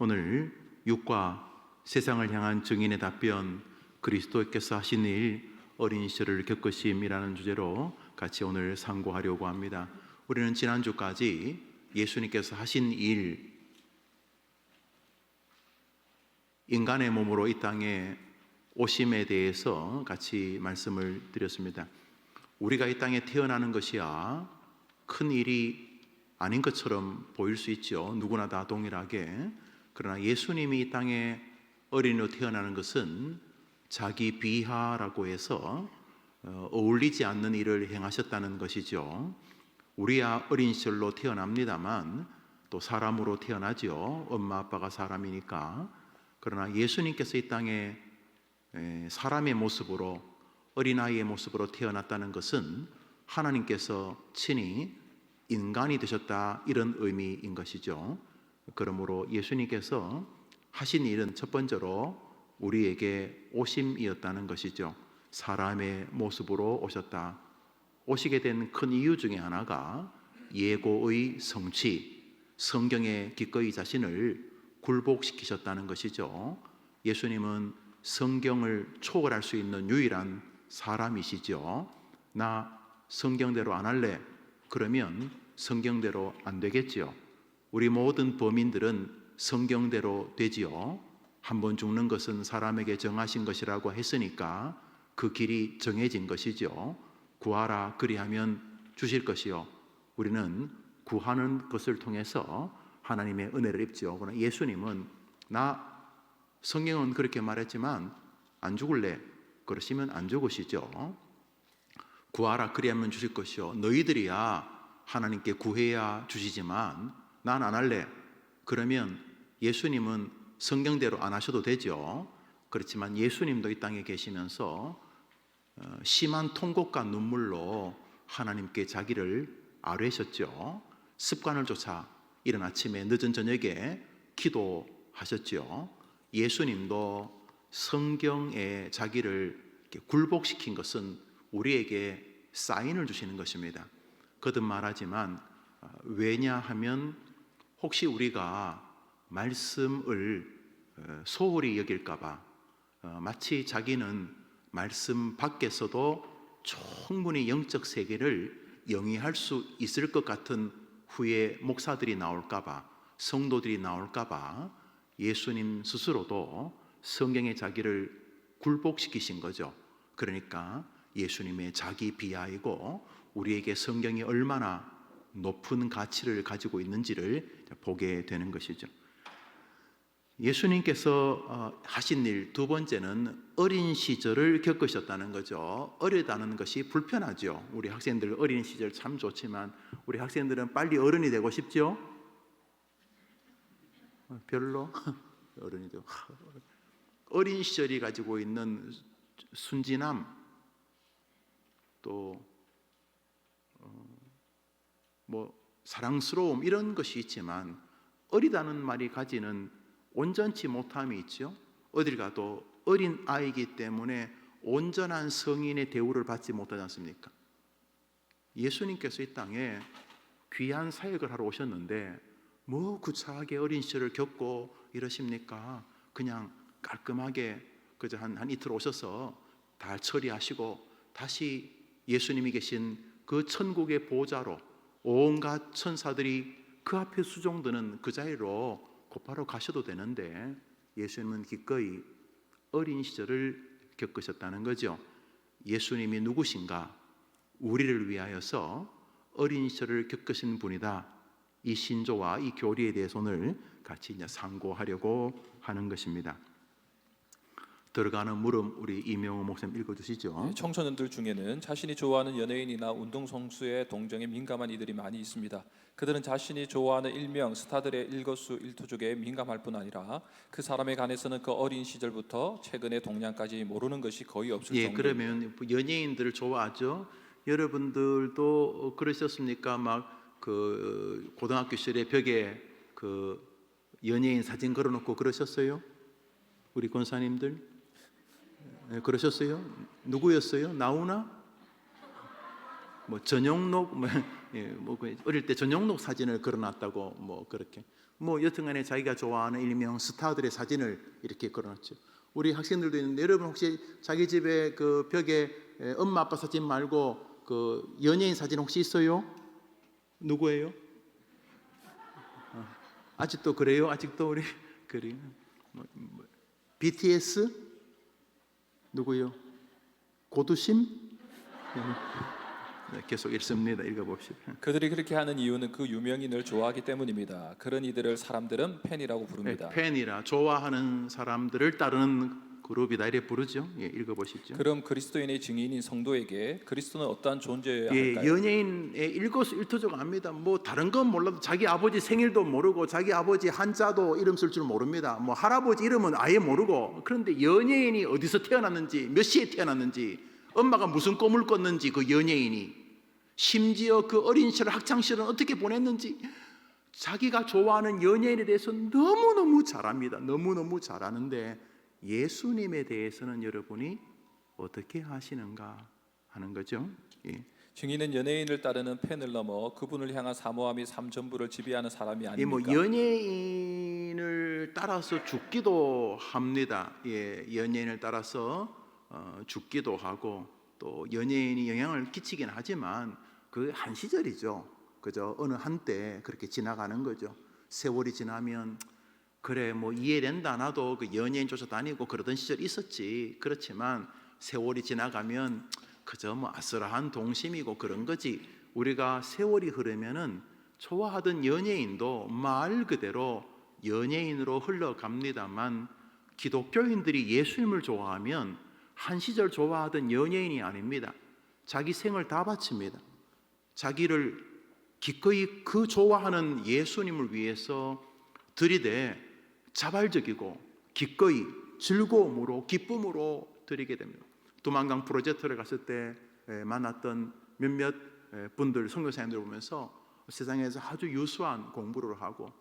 오늘 육과 세상을 향한 증인의 답변, 그리스도께서 하신 일, 어린 시절을 겪으심이라는 주제로 같이 오늘 상고하려고 합니다. 우리는 지난주까지 예수님께서 하신 일, 인간의 몸으로 이 땅에 오심에 대해서 같이 말씀을 드렸습니다. 우리가 이 땅에 태어나는 것이야 큰 일이 아닌 것처럼 보일 수 있죠. 누구나 다 동일하게. 그러나 예수님이 이 땅에 어린이로 태어나는 것은 자기 비하라고 해서 어울리지 않는 일을 행하셨다는 것이죠. 우리야 어린 시절로 태어납니다만 또 사람으로 태어나죠. 엄마 아빠가 사람이니까. 그러나 예수님께서 이 땅에 사람의 모습으로, 어린아이의 모습으로 태어났다는 것은 하나님께서 친히 인간이 되셨다, 이런 의미인 것이죠. 그러므로 예수님께서 하신 일은 첫 번째로 우리에게 오심이었다는 것이죠. 사람의 모습으로 오셨다. 오시게 된 큰 이유 중에 하나가 예고의 성취, 성경에 기꺼이 자신을 굴복시키셨다는 것이죠. 예수님은 성경을 초월할 수 있는 유일한 사람이시죠. 나 성경대로 안 할래? 그러면 성경대로 안 되겠지요. 우리 모든 범인들은 성경대로 되지요. 한 번 죽는 것은 사람에게 정하신 것이라고 했으니까 그 길이 정해진 것이죠. 구하라 그리하면 주실 것이요. 우리는 구하는 것을 통해서 하나님의 은혜를 입죠. 그러나 예수님은 나 성경은 그렇게 말했지만 안 죽을래? 그러시면 안 죽으시죠. 구하라 그리하면 주실 것이요. 너희들이야 하나님께 구해야 주시지만 난 안 할래. 그러면 예수님은 성경대로 안 하셔도 되죠. 그렇지만 예수님도 이 땅에 계시면서 심한 통곡과 눈물로 하나님께 자기를 아뢰셨죠. 습관을 쫓아 이른 아침에 늦은 저녁에 기도하셨죠. 예수님도 성경에 자기를 이렇게 굴복시킨 것은 우리에게 사인을 주시는 것입니다. 거듭 말하지만 왜냐하면 혹시 우리가 말씀을 소홀히 여길까봐, 마치 자기는 말씀 밖에서도 충분히 영적 세계를 영위할 수 있을 것 같은 후에 목사들이 나올까봐, 성도들이 나올까봐 예수님 스스로도 성경에 자기를 굴복시키신 거죠. 그러니까 예수님의 자기 비하이고 우리에게 성경이 얼마나 높은 가치를 가지고 있는지를 보게 되는 것이죠. 예수님께서 하신 일 두 번째는 어린 시절을 겪으셨다는 거죠. 어리다는 것이 불편하죠. 우리 학생들 어린 시절 참 좋지만 우리 학생들은 빨리 어른이 되고 싶죠? 별로? 어른이 되고 어린 시절이 가지고 있는 순진함, 또 사랑스러움, 이런 것이 있지만 어리다는 말이 가지는 온전치 못함이 있죠. 어딜 가도 어린 아이이기 때문에 온전한 성인의 대우를 받지 못하지 않습니까? 예수님께서 이 땅에 귀한 사역을 하러 오셨는데 뭐 구차하게 어린 시절을 겪고 이러십니까? 그냥 깔끔하게 그저 한 이틀 오셔서 다 처리하시고 다시 예수님이 계신 그 천국의 보좌로 온갖 천사들이 그 앞에 수종드는 그 자리로 곧바로 가셔도 되는데 예수님은 기꺼이 어린 시절을 겪으셨다는 거죠. 예수님이 누구신가? 우리를 위하여서 어린 시절을 겪으신 분이다. 이 신조와 이 교리에 대해서 오늘 같이 이제 상고하려고 하는 것입니다. 들어가는 물음 우리 이명호 목사님 읽어주시죠. 청소년들 중에는 자신이 좋아하는 연예인이나 운동선수의 동정에 민감한 이들이 많이 있습니다. 그들은 자신이 좋아하는 일명 스타들의 일거수일투족에 민감할 뿐 아니라 그 사람에 관해서는 그 어린 시절부터 최근의 동향까지 모르는 것이 거의 없을 정도입니다. 그러면 연예인들을 좋아하죠. 여러분들도 그러셨습니까? 막 그 고등학교 시절에 벽에 그 연예인 사진 걸어놓고 그러셨어요? 우리 권사님들? 그러셨어요? 누구였어요? 나오나? 전용록 어릴 때 전용록 사진을 걸어놨다고 그렇게 뭐 여튼간에 자기가 좋아하는 일명 스타들의 사진을 이렇게 걸어놨죠. 우리 학생들도 있는데 여러분 혹시 자기 집에 그 벽에 엄마 아빠 사진 말고 그 연예인 사진 혹시 있어요? 누구예요? 아직도 그래요? 아직도 우리 그래요? BTS 누구요? 고두심? 네, 계속 읽습니다. 읽어봅시다. 그들이 그렇게 하는 이유는 그 유명인을 좋아하기 때문입니다. 그런 이들을 사람들은 팬이라고 부릅니다. 팬이라 좋아하는 사람들을 따르는 그룹이다 이렇게 부르죠. 예, 읽어보시죠. 그럼 그리스도인의 증인인 성도에게 그리스도는 어떠한 존재여야 예, 할까요? 연예인의 일거수일투족 압니다. 뭐 다른 건 몰라도 자기 아버지 생일도 모르고 자기 아버지 한자도 이름 쓸 줄 모릅니다. 뭐 할아버지 이름은 아예 모르고 그런데 연예인이 어디서 태어났는지 몇 시에 태어났는지 엄마가 무슨 꿈을 꿨는지 그 연예인이 심지어 그 어린 시절 학창 시절은 어떻게 보냈는지 자기가 좋아하는 연예인에 대해서 너무너무 잘합니다. 너무너무 잘하는데 예수님에 대해서는 여러분이 어떻게 하시는가 하는 거죠. 예. 증인은 연예인을 따르는 팬을 넘어 그분을 향한 사모함 및 삶 전부를 지배하는 사람이 예, 뭐 아닙니까? 연예인을 따라서 죽기도 합니다. 예, 연예인을 따라서 죽기도 하고 또 연예인이 영향을 끼치긴 하지만 그 한 시절이죠. 그저 어느 한때 그렇게 지나가는 거죠. 세월이 지나면 그래 뭐 이해된다 나도 그 연예인 쫓아다니고 그러던 시절이 있었지. 그렇지만 세월이 지나가면 그저 뭐 아슬한 동심이고 그런 거지. 우리가 세월이 흐르면은 좋아하던 연예인도 말 그대로 연예인으로 흘러갑니다만 기독교인들이 예수님을 좋아하면 한 시절 좋아하던 연예인이 아닙니다. 자기 생을 다 바칩니다. 자기를 기꺼이 그 좋아하는 예수님을 위해서 들이대 자발적이고 기꺼이 즐거움으로 기쁨으로 드리게 됩니다. 두만강 프로젝트를 갔을 때 만났던 몇몇 분들 선교사님들 보면서 세상에서 아주 유수한 공부를 하고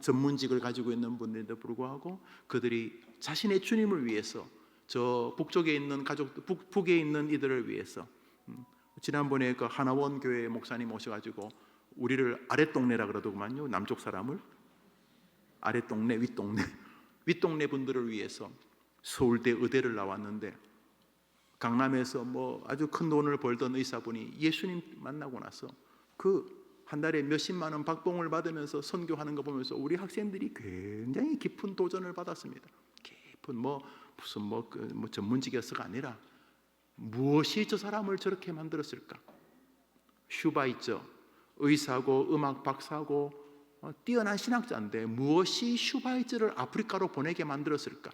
전문직을 가지고 있는 분들에도 불구하고 그들이 자신의 주님을 위해서 저 북쪽에 있는 가족 북에 있는 이들을 위해서 지난번에 그 하나원 교회 목사님 오셔가지고 우리를 아랫동네라 그러더구만요. 남쪽 사람을 아랫동네 윗동네 분들을 위해서 서울대 의대를 나왔는데 강남에서 뭐 아주 큰 돈을 벌던 의사분이 예수님 만나고 나서 그 한 달에 몇십만 원 박봉을 받으면서 선교하는 거 보면서 우리 학생들이 굉장히 깊은 도전을 받았습니다. 깊은 무슨 전문직이어서가 아니라 무엇이 저 사람을 저렇게 만들었을까? 슈바이처 의사고 음악 박사고 뛰어난 신학자인데 무엇이 슈바이처를 아프리카로 보내게 만들었을까?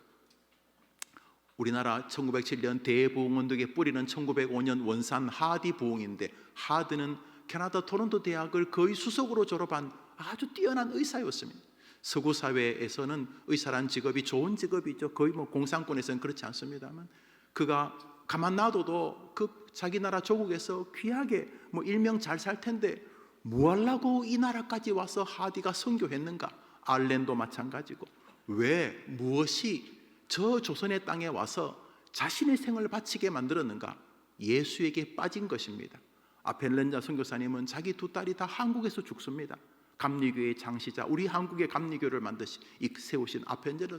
우리나라 1907년 대부흥운동의 뿌리는 1905년 원산 하디 부흥인데 하드는 캐나다 토론토 대학을 거의 수석으로 졸업한 아주 뛰어난 의사였습니다. 서구 사회에서는 의사란 직업이 좋은 직업이죠. 거의 뭐 공산권에서는 그렇지 않습니다만 그가 가만 놔둬도 그 자기 나라 조국에서 귀하게 뭐 일명 잘 살 텐데 뭐 하려고 이 나라까지 와서 하디가 선교했는가? 알렌도 마찬가지고 왜 무엇이 저 조선의 땅에 와서 자신의 생을 바치게 만들었는가? 예수에게 빠진 것입니다. 아펠렌자 선교사님은 자기 두 딸이 다 한국에서 죽습니다. 감리교의 장시자 우리 한국의 감리교를 세우신 아펠렌자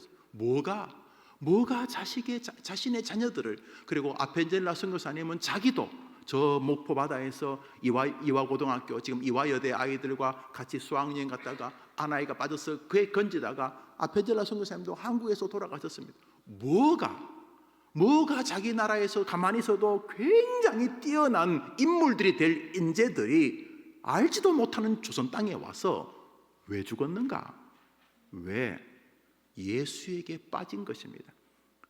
뭐가 자신의 자녀들을 그리고 아펜젤라 선교사님은 자기도 저 목포 바다에서 이화고등학교 지금 이화여대 아이들과 같이 수학여행 갔다가 아나이가 빠져서 그에 건지다가 아펜젤라 선교사님도 한국에서 돌아가셨습니다. 뭐가 자기 나라에서 가만히 있어도 굉장히 뛰어난 인물들이 될 인재들이 알지도 못하는 조선 땅에 와서 왜 죽었는가? 왜? 예수에게 빠진 것입니다.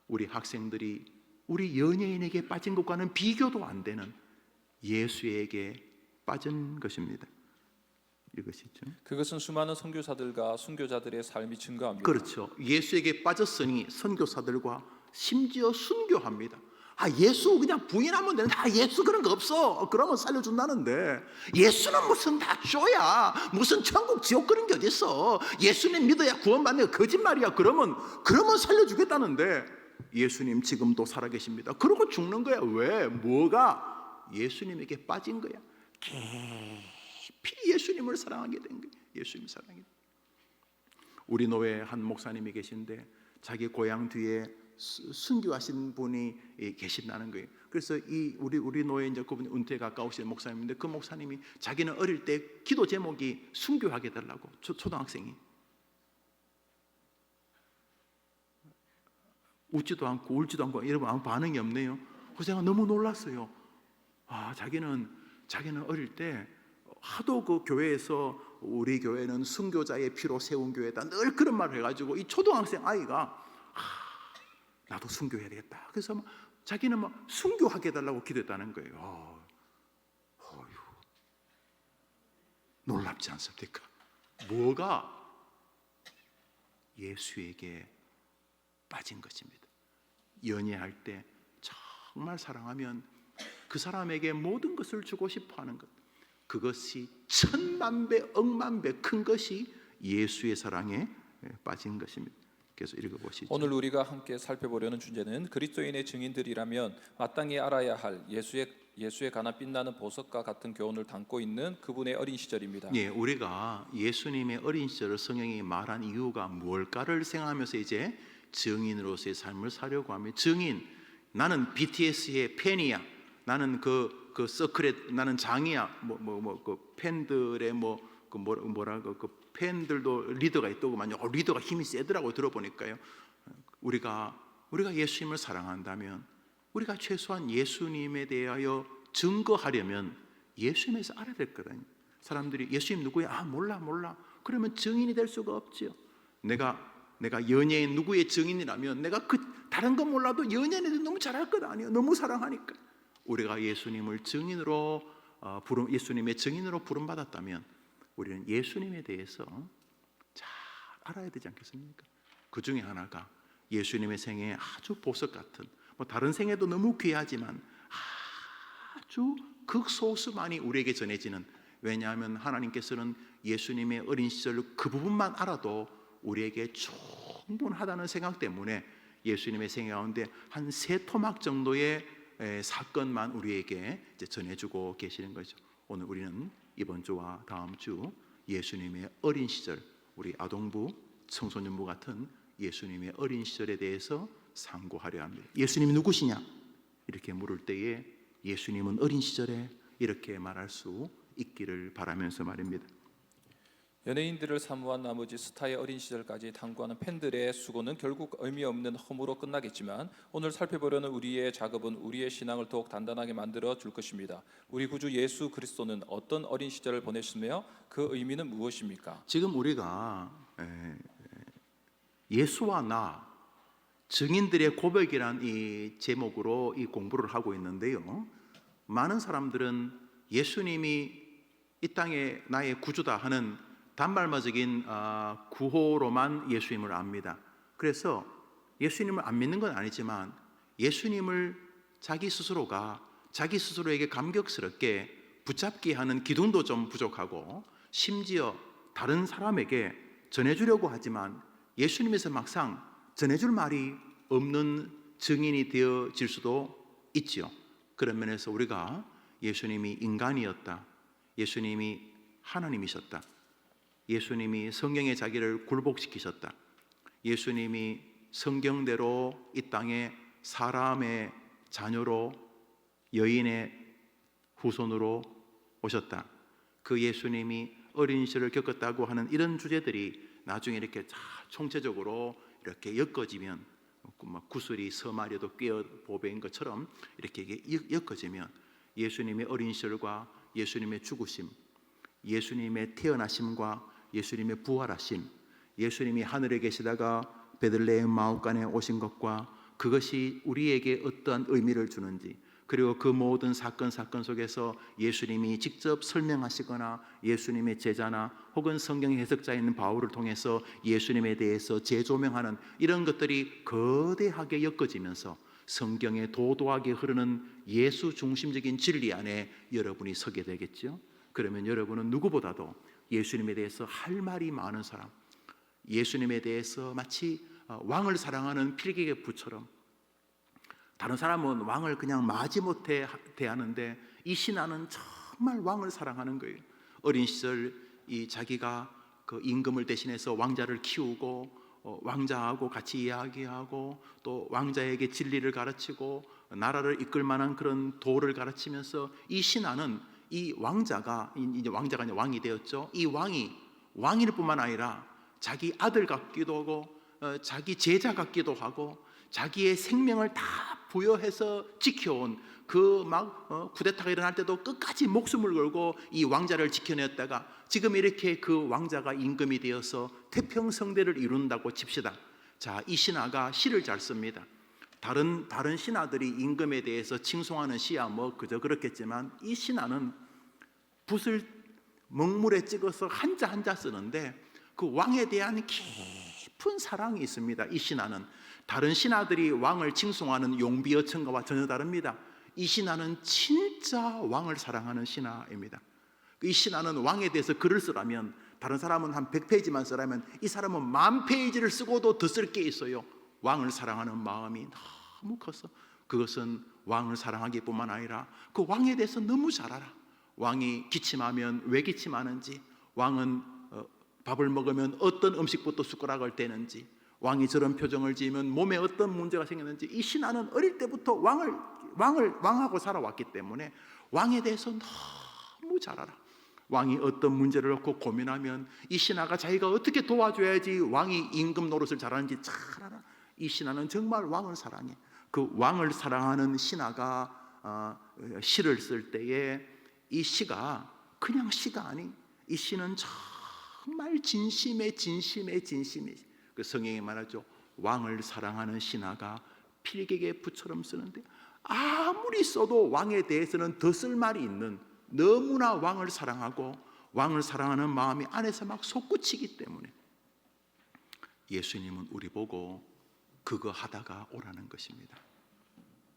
우리 학생들이 우리 연예인에게 빠진 것과는 비교도 안 되는 예수에게 빠진 것입니다. 이것이죠. 그것은 수많은 선교사들과 순교자들의 삶이 증거합니다. 그렇죠. 예수에게 빠졌으니 선교사들과 심지어 순교합니다. 예수 그냥 부인하면 되는데 예수 그런 거 없어. 그러면 살려준다는데 예수는 무슨 다 쇼야. 무슨 천국 지옥 그런 게 어딨어. 예수님 믿어야 구원받는 거 거짓말이야. 그러면 살려주겠다는데 예수님 지금도 살아계십니다. 그러고 죽는 거야. 왜? 뭐가 예수님에게 빠진 거야. 깊이 예수님을 사랑하게 된 거야. 예수님 사랑해. 우리 노회 한 목사님이 계신데 자기 고향 뒤에 순교하신 분이 계신다는 거예요. 그래서 이 우리 노회 이제 그분이 은퇴에 가까우신 목사님인데 그 목사님이 자기는 어릴 때 기도 제목이 순교하게 해달라고 초등학생이 웃지도 않고 울지도 않고 여러분 아무 반응이 없네요. 그래서 제가 너무 놀랐어요. 자기는 어릴 때 하도 그 교회에서 우리 교회는 순교자의 피로 세운 교회다 늘 그런 말을 해가지고 이 초등학생 아이가 나도 순교해야 되겠다. 그래서 자기는 막 순교하게 해달라고 기도했다는 거예요. 놀랍지 않습니까? 뭐가 예수에게 빠진 것입니다. 연애할 때 정말 사랑하면 그 사람에게 모든 것을 주고 싶어하는 것, 그것이 천만 배 억만 배 큰 것이 예수의 사랑에 빠진 것입니다. 그래서 읽어보시죠. 오늘 우리가 함께 살펴보려는 주제는 그리스도인의 증인들이라면 마땅히 알아야 할 예수에 관한 빛나는 보석과 같은 교훈을 담고 있는 그분의 어린 시절입니다. 예, 우리가 예수님의 어린 시절을 성경이 말한 이유가 무엇일까를 생각하면서 이제 증인으로서의 삶을 살려고 하며, 증인, 나는 BTS의 팬이야, 나는 그 서클의 나는 장이야, 그 팬들의 그 팬들도 리더가 있더구만요. 리더가 힘이 세더라고 들어보니까요. 우리가 예수님을 사랑한다면 우리가 최소한 예수님에 대하여 증거하려면 예수님에서 알아야 될 거거든요. 사람들이 예수님 누구야? 몰라. 그러면 증인이 될 수가 없지요. 내가 연예인 누구의 증인이라면 내가 다른 건 몰라도 연예인에도 너무 잘할 것 아니에요. 너무 사랑하니까. 우리가 예수님의 증인으로 부름 받았다면 우리는 예수님에 대해서 잘 알아야 되지 않겠습니까? 그 중에 하나가 예수님의 생애에 아주 보석 같은, 다른 생애도 너무 귀하지만 아주 극소수만이 우리에게 전해지는, 왜냐하면 하나님께서는 예수님의 어린 시절 그 부분만 알아도 우리에게 충분하다는 생각 때문에 예수님의 생애 가운데 한 3토막 정도의 사건만 우리에게 이제 전해주고 계시는 거죠. 오늘 우리는 이번 주와 다음 주 예수님의 어린 시절, 우리 아동부, 청소년부 같은 예수님의 어린 시절에 대해서 상고하려 합니다. 예수님이 누구시냐? 이렇게 물을 때에 예수님은 어린 시절에 이렇게 말할 수 있기를 바라면서 말입니다. 연예인들을 사모한 나머지 스타의 어린 시절까지 탐구하는 팬들의 수고는 결국 의미 없는 허무로 끝나겠지만, 오늘 살펴보려는 우리의 작업은 우리의 신앙을 더욱 단단하게 만들어 줄 것입니다. 우리 구주 예수 그리스도는 어떤 어린 시절을 보내셨으며 그 의미는 무엇입니까? 지금 우리가 예수와 나, 증인들의 고백이란 이 제목으로 이 공부를 하고 있는데요, 많은 사람들은 예수님이 이 땅에 나의 구주다 하는 단발머적인 구호로만 예수님을 압니다. 그래서 예수님을 안 믿는 건 아니지만 예수님을 자기 스스로에게 감격스럽게 붙잡게 하는 기둥도 좀 부족하고, 심지어 다른 사람에게 전해주려고 하지만 예수님에서 막상 전해줄 말이 없는 증인이 되어질 수도 있지요. 그런 면에서 우리가 예수님이 인간이었다, 예수님이 하나님이셨다, 예수님이 성경의 자기를 굴복시키셨다, 예수님이 성경대로 이 땅에 사람의 자녀로 여인의 후손으로 오셨다, 그 예수님이 어린 시절을 겪었다고 하는 이런 주제들이 나중에 이렇게 총체적으로 이렇게 엮어지면, 구슬이 서마리도 꿰어 보배인 것처럼 이렇게 엮어지면 예수님의 어린 시절과 예수님의 죽으심, 예수님의 태어나심과 예수님의 부활하심, 예수님이 하늘에 계시다가 베들레헴 마옥간에 오신 것과 그것이 우리에게 어떠한 의미를 주는지, 그리고 그 모든 사건 속에서 예수님이 직접 설명하시거나 예수님의 제자나 혹은 성경 해석자인 바울을 통해서 예수님에 대해서 재조명하는 이런 것들이 거대하게 엮어지면서 성경에 도도하게 흐르는 예수 중심적인 진리 안에 여러분이 서게 되겠죠. 그러면 여러분은 누구보다도 예수님에 대해서 할 말이 많은 사람, 예수님에 대해서 마치 왕을 사랑하는 필기의 부처럼, 다른 사람은 왕을 그냥 마지못해 대하는데 이 신하는 정말 왕을 사랑하는 거예요. 어린 시절 이 자기가 그 임금을 대신해서 왕자를 키우고 왕자하고 같이 이야기하고 또 왕자에게 진리를 가르치고 나라를 이끌 만한 그런 도를 가르치면서 이 신하는 이 왕자가 이제 왕이 되었죠. 이 왕일 뿐만 아니라 자기 아들 같기도 하고 자기 제자 같기도 하고 자기의 생명을 다 부여해서 지켜온 그 막 쿠데타가 일어날 때도 끝까지 목숨을 걸고 이 왕자를 지켜냈다가 지금 이렇게 그 왕자가 임금이 되어서 태평성대를 이룬다고 칩시다. 자, 이 신하가 시를 잘 씁니다. 다른 신하들이 임금에 대해서 칭송하는 시야 뭐 그저 그렇겠지만 이 신하는 붓을 먹물에 찍어서 한자 한자 쓰는데 그 왕에 대한 깊은 사랑이 있습니다. 이 신하는 다른 신하들이 왕을 칭송하는 용비어천가와 전혀 다릅니다. 이 신하는 진짜 왕을 사랑하는 신하입니다. 이 신하는 왕에 대해서 글을 쓰라면 다른 사람은 한 100페이지만 쓰라면 이 사람은 10,000페이지를 쓰고도 더 쓸 게 있어요. 왕을 사랑하는 마음이 너무 커서 그것은 왕을 사랑하기뿐만 아니라 그 왕에 대해서 너무 잘 알아. 왕이 기침하면 왜 기침하는지, 왕은 밥을 먹으면 어떤 음식부터 숟가락을 떼는지, 왕이 저런 표정을 지으면 몸에 어떤 문제가 생겼는지 이 신하는 어릴 때부터 왕하고 살아왔기 때문에 왕에 대해서 너무 잘 알아. 왕이 어떤 문제를 놓고 고민하면 이 신하가 자기가 어떻게 도와줘야지 왕이 임금 노릇을 잘하는지 잘 알아. 이 신하는 정말 왕을 사랑해. 그 왕을 사랑하는 신하가 시를 쓸 때에 이 시가 그냥 시가 아니, 이 시는 정말 진심의 그 성경에 말하죠. 왕을 사랑하는 신하가 필객의 붓처럼 쓰는데 아무리 써도 왕에 대해서는 더 쓸 말이 있는, 너무나 왕을 사랑하고 왕을 사랑하는 마음이 안에서 막 솟구치기 때문에 예수님은 우리 보고 그거 하다가 오라는 것입니다.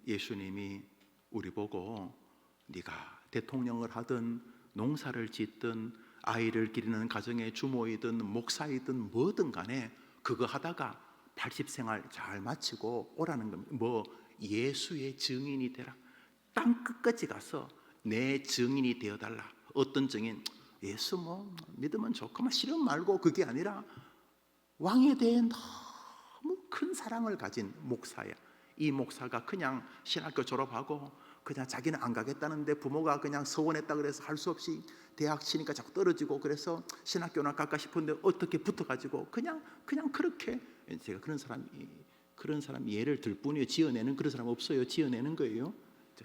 예수님이 우리 보고 네가 대통령을 하든 농사를 짓든 아이를 기르는 가정의 주모이든 목사이든 뭐든 간에 그거 하다가 80생활 잘 마치고 오라는 겁니다. 뭐 예수의 증인이 되라. 땅 끝까지 가서 내 증인이 되어달라. 어떤 증인? 예수 뭐 믿으면 좋구만 싫으면 말고, 그게 아니라 왕에 대해 너무 큰 사랑을 가진 목사야. 이 목사가 그냥 신학교 졸업하고 그냥 자기는 안 가겠다는데 부모가 그냥 서원했다 그래서 할 수 없이 대학 치니까 자꾸 떨어지고 그래서 신학교나 갈까 싶은데 어떻게 붙어가지고 그냥 그렇게, 제가 그런 사람 예를 들 뿐이에요. 지어내는 그런 사람 없어요. 지어내는 거예요.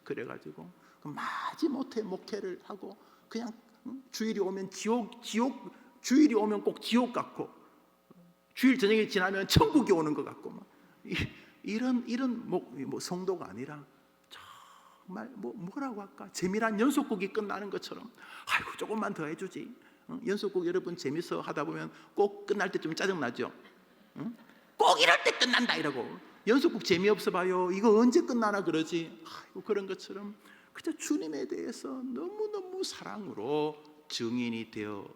그래가지고 마지못해 목회를 하고 그냥 주일이 오면 주일이 오면 꼭 지옥 같고 주일 저녁이 지나면 천국이 오는 것 같고 막 이런 뭐 성도가 아니라 정말 뭐라고 할까, 재미난 연속곡이 끝나는 것처럼 아이고 조금만 더 해주지. 연속곡 여러분 재밌어 하다 보면 꼭 끝날 때좀 짜증나죠. 꼭 이럴 때 끝난다 이러고 연속곡 재미없어 봐요. 이거 언제 끝나나 그러지. 아이고 그런 것처럼 그저 주님에 대해서 너무너무 사랑으로 증인이 되어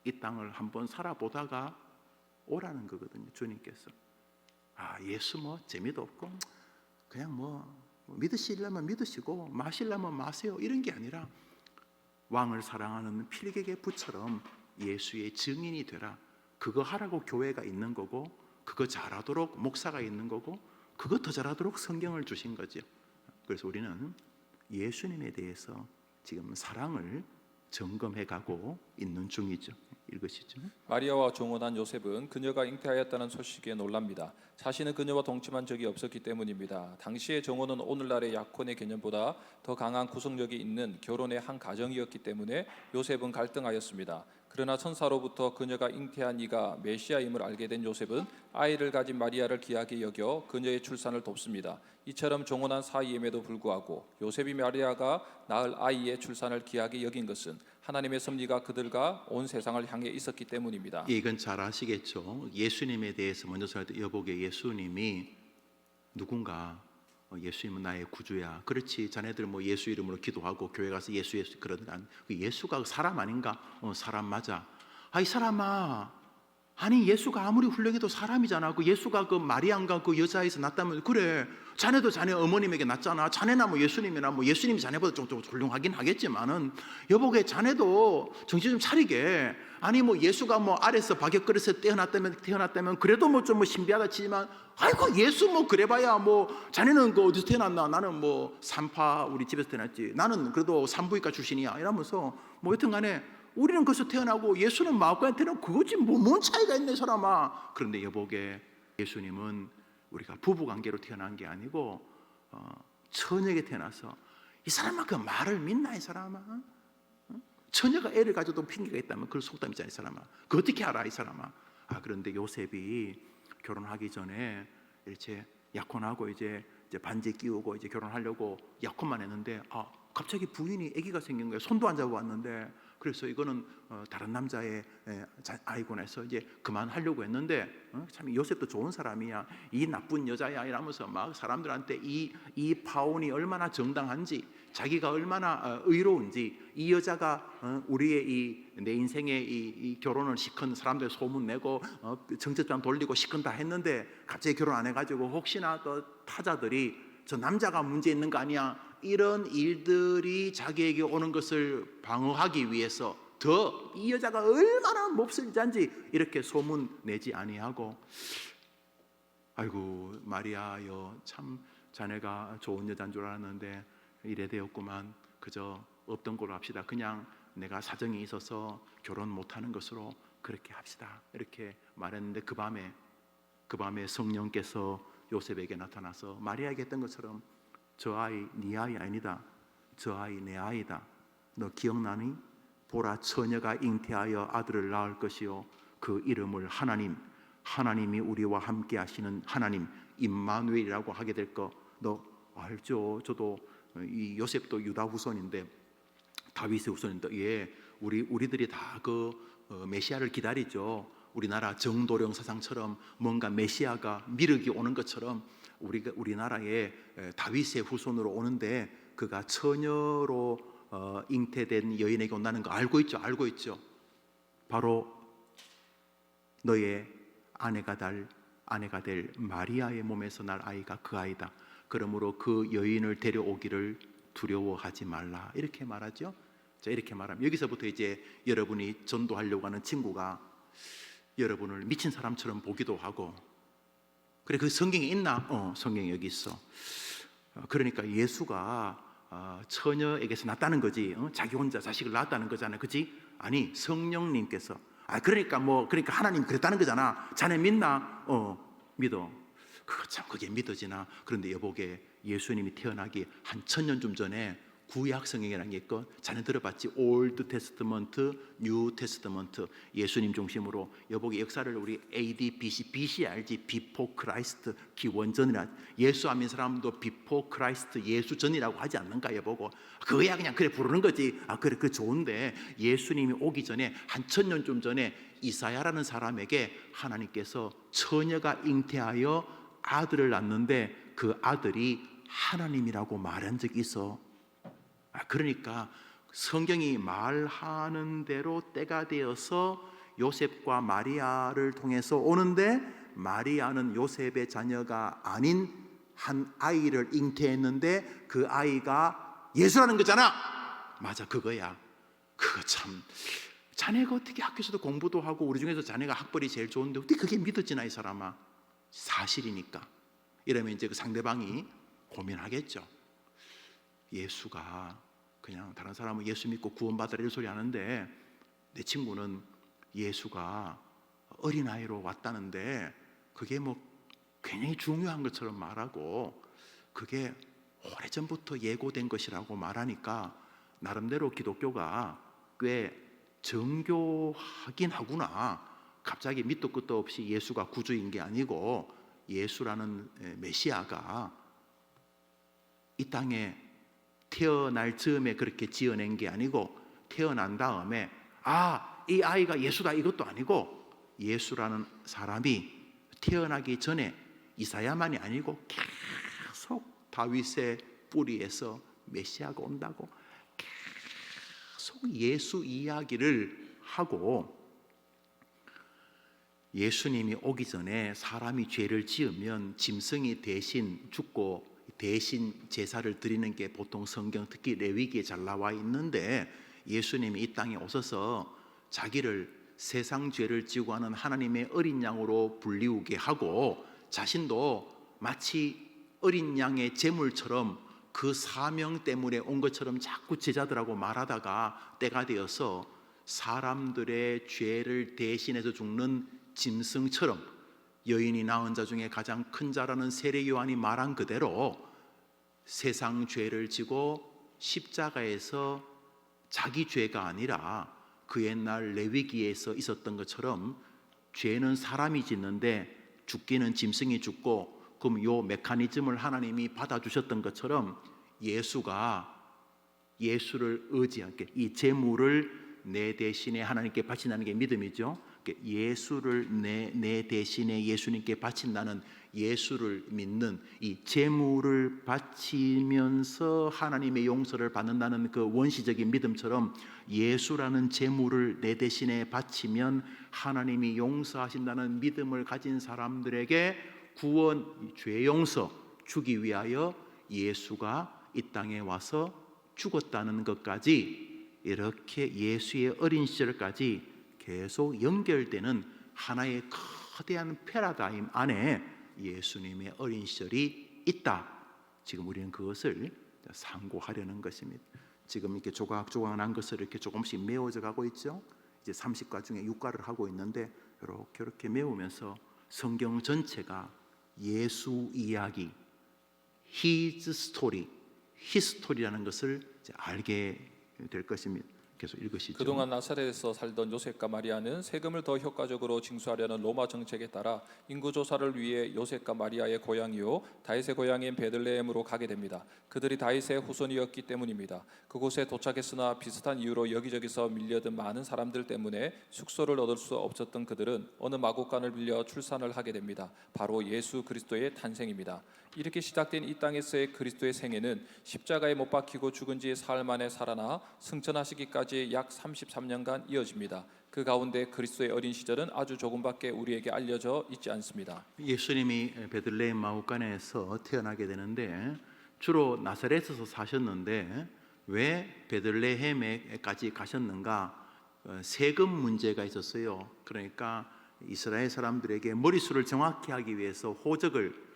이 땅을 한번 살아보다가 오라는 거거든요. 주님께서 예수 뭐 재미도 없고 그냥 뭐 믿으시려면 믿으시고 마시려면 마세요 이런 게 아니라 왕을 사랑하는 필객의 붓처럼 예수의 증인이 되라. 그거 하라고 교회가 있는 거고 그거 잘하도록 목사가 있는 거고 그거 더 잘하도록 성경을 주신 거죠. 그래서 우리는 예수님에 대해서 지금 사랑을 점검해 가고 있는 중이죠. 읽으시죠. 마리아와 종혼한 요셉은 그녀가 잉태하였다는 소식에 놀랍니다. 자신은 그녀와 동침한 적이 없었기 때문입니다. 당시의 정혼은 오늘날의 약혼의 개념보다 더 강한 구속력이 있는 결혼의 한 가정이었기 때문에 요셉은 갈등하였습니다. 그러나 천사로부터 그녀가 잉태한 이가 메시아임을 알게 된 요셉은 아이를 가진 마리아를 귀하게 여겨 그녀의 출산을 돕습니다. 이처럼 정혼한 사이임에도 불구하고 요셉이 마리아가 낳을 아이의 출산을 귀하게 여긴 것은 하나님의 섭리가 그들과 온 세상을 향해 있었기 때문입니다. 이건 잘 아시겠죠. 예수님에 대해서 먼저 설 때 여보게 예수님이 누군가 예수님은 나의 구주야. 그렇지, 자네들 뭐 예수 이름으로 기도하고 교회 가서 예수 그러는 안. 예수가 사람 아닌가? 사람 맞아. 이 사람아, 아니 예수가 아무리 훌륭해도 사람이잖아. 그 예수가 그 마리아인가 그 여자에서 낳았다면 그래 자네도 자네 어머님에게 낳았잖아. 자네나 뭐 예수님이나 뭐 예수님이 자네보다 좀 훌륭하긴 하겠지만은 여보게 자네도 정신 좀 차리게. 아니 뭐 예수가 뭐 아래서 박역그릇에 태어났다면 그래도 뭐 좀 뭐 신비하다 치지만 아이고 예수 뭐 그래봐야 뭐 자네는 그 어디서 태어났나. 나는 뭐 산파 우리 집에서 태어났지. 나는 그래도 산부인과 출신이야 이러면서 뭐 여튼간에 우리는 거기서 태어나고 예수는 마음과에 태어나고 그거지 뭐 뭔 차이가 있네 사람아. 그런데 여보게 예수님은 우리가 부부관계로 태어난 게 아니고 처녀에게 태어나서 이 사람아 그 말을 믿나 이 사람아. 처녀가 애를 가져도 핑계가 있다면 그걸 속담 있잖아 이 사람아. 그 어떻게 알아 이 사람아. 그런데 요셉이 결혼하기 전에 이제 약혼하고 이제 반지 끼우고 이제 결혼하려고 약혼만 했는데 갑자기 부인이 아기가 생긴 거예요. 손도 안 잡아왔는데 그래서 이거는 다른 남자의 아이구나 해서 이제 그만하려고 했는데 참 요셉도 좋은 사람이야. 이 나쁜 여자야 이러면서 막 사람들한테 이 파혼이 얼마나 정당한지 자기가 얼마나 의로운지 이 여자가 우리의 내 인생의 이 결혼을 시큰 사람들 소문내고 정체장 돌리고 시큰 다 했는데 갑자기 결혼 안 해가지고 혹시나 또 타자들이 저 남자가 문제 있는 거 아니야 이런 일들이 자기에게 오는 것을 방어하기 위해서 더 이 여자가 얼마나 몹쓸 자인지 이렇게 소문 내지 아니하고 아이고 마리아여 참 자네가 좋은 여자인 줄 알았는데 이래 되었구만. 그저 없던 걸로 합시다. 그냥 내가 사정이 있어서 결혼 못하는 것으로 그렇게 합시다 이렇게 말했는데 그 밤에 성령께서 요셉에게 나타나서 마리아에게 했던 것처럼 저 아이 네 아이 아니다. 저 아이 내 아이다. 너 기억나니? 보라 처녀가 잉태하여 아들을 낳을 것이요 그 이름을 하나님이 우리와 함께 하시는 하나님 임마누엘이라고 하게 될 거 너 알죠? 저도 이 요셉도 유다 후손인데 다윗의 후손인데 예 우리들이 다 그 메시아를 기다리죠. 우리나라 정도령 사상처럼 뭔가 메시아가 미륵이 오는 것처럼 우리나라에 다윗의 후손으로 오는데 그가 처녀로 잉태된 여인에게 온다는 거 알고 있죠. 바로 너의 아내가 될 마리아의 몸에서 날 아이가 그 아이다. 그러므로 그 여인을 데려오기를 두려워하지 말라. 이렇게 말하죠. 자, 이렇게 말하면 여기서부터 이제 여러분이 전도하려고 하는 친구가 여러분을 미친 사람처럼 보기도 하고 그래 그 성경에 있나? 성경에 여기 있어. 그러니까 예수가 처녀에게서 낳았다는 거지. 자기 혼자 자식을 낳았다는 거잖아. 그렇지? 아니 성령님께서 그러니까 하나님 그랬다는 거잖아. 자네 믿나? 믿어. 그게 믿어지나? 그런데 여보게 예수님이 태어나기 한 1000년쯤 전에 구약 성경이라는 게 있고 자네 들어봤지? 올드 테스트먼트, 뉴 테스트먼트 예수님 중심으로 여보게 역사를 우리 AD, BC 알지? 비포 크라이스트 기원전이라 예수 안 믿는 사람도 비포 크라이스트 예수 전이라고 하지 않는가 여보고 그거야 그냥 그래 부르는 거지. 그래 그 좋은데 예수님이 오기 전에 한 1000년쯤 전에 이사야라는 사람에게 하나님께서 처녀가 잉태하여 아들을 낳는데 그 아들이 하나님이라고 말한 적이 있어. 그러니까 성경이 말하는 대로 때가 되어서 요셉과 마리아를 통해서 오는데 마리아는 요셉의 자녀가 아닌 한 아이를 잉태했는데 그 아이가 예수라는 거잖아. 맞아 그거야. 그거 참 자네가 어떻게 학교에서도 공부도 하고 우리 중에서 자네가 학벌이 제일 좋은데 어떻게 그게 믿어지나 이 사람아. 사실이니까. 이러면 이제 그 상대방이 고민하겠죠. 예수가 그냥 다른 사람은 예수 믿고 구원받으라 이런 소리 하는데 내 친구는 예수가 어린아이로 왔다는데 그게 뭐 굉장히 중요한 것처럼 말하고 그게 오래전부터 예고된 것이라고 말하니까 나름대로 기독교가 꽤 정교하긴 하구나. 갑자기 밑도 끝도 없이 예수가 구주인 게 아니고 예수라는 메시아가 이 땅에 태어날 즈음에 그렇게 지어낸 게 아니고 태어난 다음에 이 아이가 예수다 이것도 아니고 예수라는 사람이 태어나기 전에 이사야만이 아니고 계속 다윗의 뿌리에서 메시아가 온다고 계속 예수 이야기를 하고 예수님이 오기 전에 사람이 죄를 지으면 짐승이 대신 죽고 대신 제사를 드리는 게 보통 성경 특히 레위기에 잘 나와 있는데, 예수님이 이 땅에 오셔서 자기를 세상 죄를 지고 하는 하나님의 어린 양으로 불리우게 하고 자신도 마치 어린 양의 제물처럼 그 사명 때문에 온 것처럼 자꾸 제자들하고 말하다가 때가 되어서 사람들의 죄를 대신해서 죽는 짐승처럼 여인이 낳은 자 중에 가장 큰 자라는 세례 요한이 말한 그대로 세상 죄를 지고 십자가에서 자기 죄가 아니라 그 옛날 레위기에서 있었던 것처럼 죄는 사람이 짓는데 죽기는 짐승이 죽고, 그럼 요 메커니즘을 하나님이 받아주셨던 것처럼 예수를 의지하게 이 제물을 내 대신에 하나님께 바친다는 게 믿음이죠. 예수를 내 대신에 예수님께 바친다는, 예수를 믿는 이 제물을 바치면서 하나님의 용서를 받는다는 그 원시적인 믿음처럼 예수라는 제물을 내 대신에 바치면 하나님이 용서하신다는 믿음을 가진 사람들에게 구원, 죄 용서 주기 위하여 예수가 이 땅에 와서 죽었다는 것까지, 이렇게 예수의 어린 시절까지 계속 연결되는 하나의 거대한 패러다임 안에 예수님의 어린 시절이 있다. 지금 우리는 그것을 상고하려는 것입니다. 지금 이렇게 조각조각 난 것을 이렇게 조금씩 메워져 가고 있죠. 이제 30과 중에 6과를 하고 있는데 이렇게 메우면서 성경 전체가 예수 이야기, His story, His story라는 것을 이제 알게 될 것입니다. 계속 읽으시죠. 그동안 나사렛에서 살던 요셉과 마리아는 세금을 더 효과적으로 징수하려는 로마 정책에 따라 인구 조사를 위해 요셉과 마리아의 고향이요 다윗의 고향인 베들레헴으로 가게 됩니다. 그들이 다윗의 후손이었기 때문입니다. 그곳에 도착했으나 비슷한 이유로 여기저기서 밀려든 많은 사람들 때문에 숙소를 얻을 수 없었던 그들은 어느 마구간을 빌려 출산을 하게 됩니다. 바로 예수 그리스도의 탄생입니다. 이렇게 시작된 이 땅에서의 그리스도의 생애는 십자가에 못 박히고 죽은 지 사흘 만에 살아나 승천하시기까지 약 33년간 이어집니다. 그 가운데 그리스도의 어린 시절은 아주 조금밖에 우리에게 알려져 있지 않습니다. 예수님이 베들레헴 마구간에서 태어나게 되는데 주로 나사렛에서 사셨는데 왜 베들레헴에까지 가셨는가? 세금 문제가 있었어요. 그러니까 이스라엘 사람들에게 머릿수를 정확히 하기 위해서 호적을,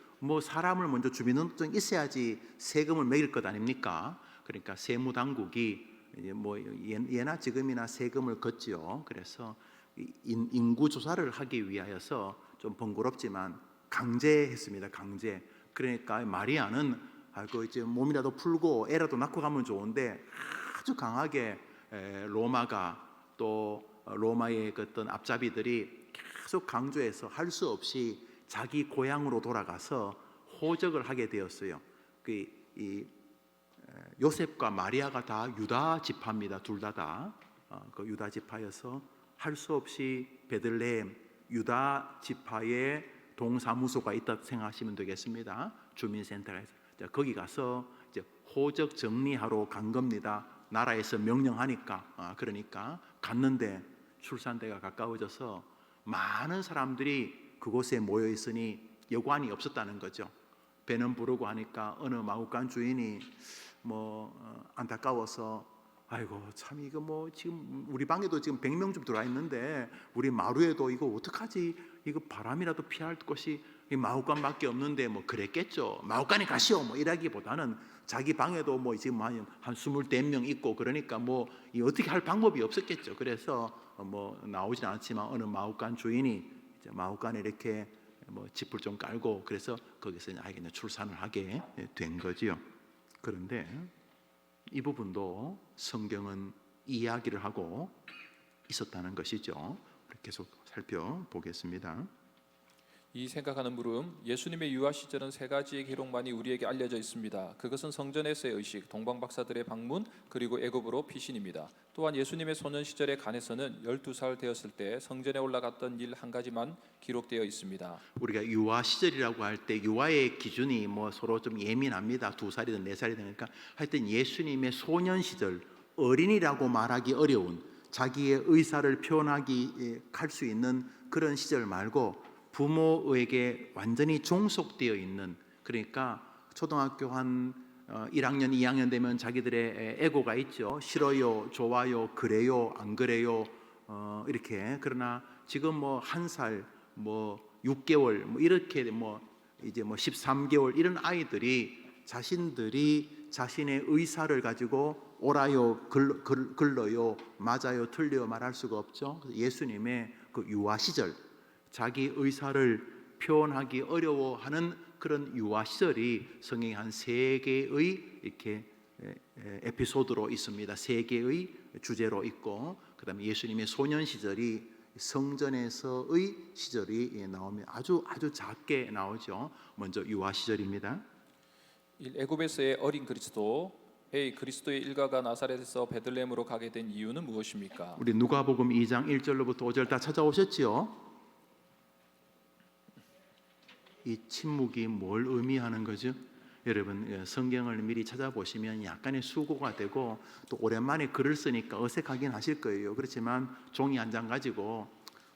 사람을 먼저 주민등록증 있어야지 세금을 매길 것 아닙니까? 그러니까 세무당국이 예나 지금이나 세금을 걷지요. 그래서 인구 조사를 하기 위하여서 좀 번거롭지만 강제했습니다. 강제. 그러니까 마리아는 이제 몸이라도 풀고 애라도 낳고 가면 좋은데 아주 강하게 로마가 또 로마의 어떤 앞잡이들이 계속 강조해서 할 수 없이 자기 고향으로 돌아가서 호적을 하게 되었어요. 요셉과 마리아가 다 유다 지파입니다. 둘 다 그 유다 지파여서 할 수 없이 베들레헴 유다 지파의 동사무소가 있다 생각하시면 되겠습니다. 주민센터가 있어요. 거기 가서 이제 호적 정리하러 간 겁니다. 나라에서 명령하니까. 그러니까 갔는데 출산대가 가까워져서 많은 사람들이 그곳에 모여 있으니 여관이 없었다는 거죠. 배는 부르고 하니까 어느 마구간 주인이 안타까워서 아이고 참 이거 지금 우리 방에도 지금 100명 좀 들어와 있는데 우리 마루에도 이거 어떡하지? 이거 바람이라도 피할 곳이 이 마구간밖에 없는데 그랬겠죠. 마구간에 가시오 이라기보다는 자기 방에도 지금 한 24명 있고 그러니까 이 어떻게 할 방법이 없었겠죠. 그래서 나오진 않았지만 어느 마구간 주인이 이제 마구간에 이렇게 짚을 좀 깔고 그래서 거기서 아이가 출산을 하게 된 거지요. 그런데 이 부분도 성경은 이야기를 하고 있었다는 것이죠. 계속 살펴보겠습니다. 이 생각하는 물음, 예수님의 유아 시절은 세 가지의 기록만이 우리에게 알려져 있습니다. 그것은 성전에서의 의식, 동방 박사들의 방문, 그리고 애굽으로 피신입니다. 또한 예수님의 소년 시절의 간에서는 12살 되었을 때 성전에 올라갔던 일 한 가지만 기록되어 있습니다. 우리가 유아 시절이라고 할 때 유아의 기준이 서로 좀 예민합니다. 2살이든 4살이든 그러니까 하여튼 예수님의 소년 시절, 어린이라고 말하기 어려운 자기의 의사를 표현하기 할 수 있는 그런 시절 말고 부모에게 완전히 종속되어 있는, 그러니까 초등학교 한 1학년, 2학년 되면 자기들의 에고가 있죠. 싫어요, 좋아요, 그래요, 안 그래요, 이렇게. 그러나 지금 뭐 1살, 뭐 6개월, 뭐 이렇게 뭐 이제 뭐 13개월 이런 아이들이 자신들이 자신의 의사를 가지고 옳아요, 글러요, 맞아요, 틀려요 말할 수가 없죠. 그래서 예수님의 그 유아 시절, 자기 의사를 표현하기 어려워하는 그런 유아 시절이 성경에 한 3개의 이렇게 에피소드로 있습니다. 3개의 주제로 있고, 그다음에 예수님의 소년 시절이 성전에서의 시절이 나오면 아주 작게 나오죠. 먼저 유아 시절입니다. 애굽에서의 어린 그리스도의 일가가 나사렛에서 베들레헴으로 가게 된 이유는 무엇입니까? 우리 누가복음 2장 1절로부터 5절 다 찾아오셨지요? 이 침묵이 뭘 의미하는 거죠? 여러분 성경을 미리 찾아보시면 약간의 수고가 되고 또 오랜만에 글을 쓰니까 어색하긴 하실 거예요. 그렇지만 종이 한 장 가지고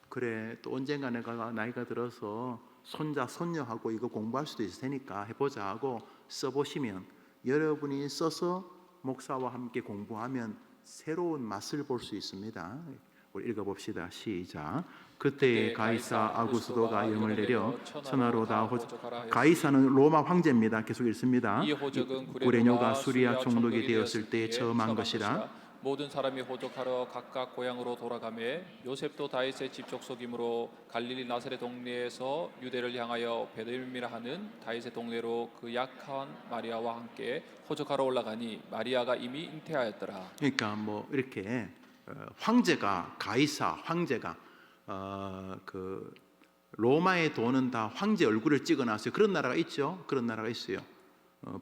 그래 또 언젠가 내가 나이가 들어서 손자 손녀하고 이거 공부할 수도 있을 테니까 해보자 하고 써보시면, 여러분이 써서 목사와 함께 공부하면 새로운 맛을 볼 수 있습니다. 우리 읽어봅시다. 시작. 그때에 가이사 아구스도가 영을 내려 천하로 다 호적. 가이사는 로마 황제입니다. 계속 읽습니다. 이 호적은 구레뇨가 수리아 총독이 되었을 때에 처음 한 것이라. 모든 사람이 호적하러 각각 고향으로 돌아가매 요셉도 다윗의 집족속이므로 갈릴리 나사렛 동네에서 유대를 향하여 베들레헴이라 하는 다윗의 동네로 그 약한 마리아와 함께 호적하러 올라가니 마리아가 이미 잉태하였더라. 그러니까 뭐 이렇게 황제가, 가이사 황제가 그 로마의 돈은 다 황제 얼굴을 찍어놨어요. 그런 나라가 있죠. 그런 나라가 있어요.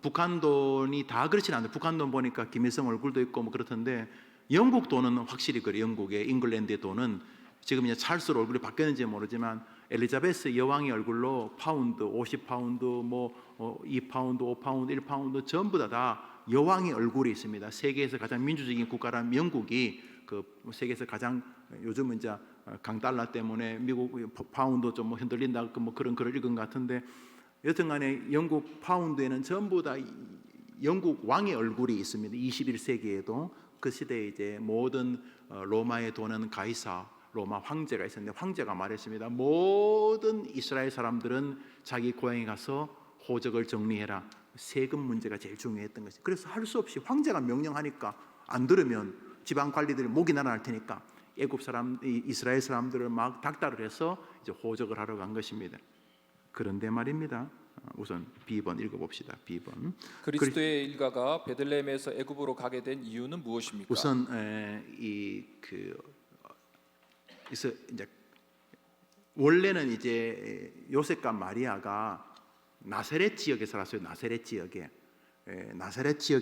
북한 돈이 다 그렇진 않아요. 북한 돈 보니까 김일성 얼굴도 있고 뭐 그렇던데, 영국 돈은 확실히 그래요. 영국의 잉글랜드의 돈은 지금 이제 찰스로 얼굴이 바뀌었는지 모르지만 엘리자베스 여왕의 얼굴로 파운드 50파운드, 뭐 2파운드, 5파운드, 1파운드 전부 다 여왕의 얼굴이 있습니다. 세계에서 가장 민주적인 국가라면 영국이 그 세계에서 가장, 요즘은 이제 강달러 때문에 미국 파운드 좀 뭐 흔들린다 뭐 그런 글을 읽은 것 같은데, 여튼간에 영국 파운드에는 전부 다 영국 왕의 얼굴이 있습니다. 21세기에도 그 시대에 이제 모든 로마의 돈은 가이사, 로마 황제가 있었는데, 황제가 말했습니다. 모든 이스라엘 사람들은 자기 고향에 가서 호적을 정리해라. 세금 문제가 제일 중요했던 것이. 그래서 할 수 없이 황제가 명령하니까 안 들으면 지방 관리들이 목이 날아날 테니까 애굽 사람, 이스라엘 사람들을 막 닥달을 해서 이제 호적을 하러 간 것입니다. 그런데 말입니다. 우선 B번 읽어봅시다. B번. 그리스도의 일가가 베들레헴에서 애굽으로 가게 된 이유는 무엇입니까? 우선 그래서 이제 원래는 이제 요셉과 마리아가 나사렛 지역에 살았어요. 나사렛 지역에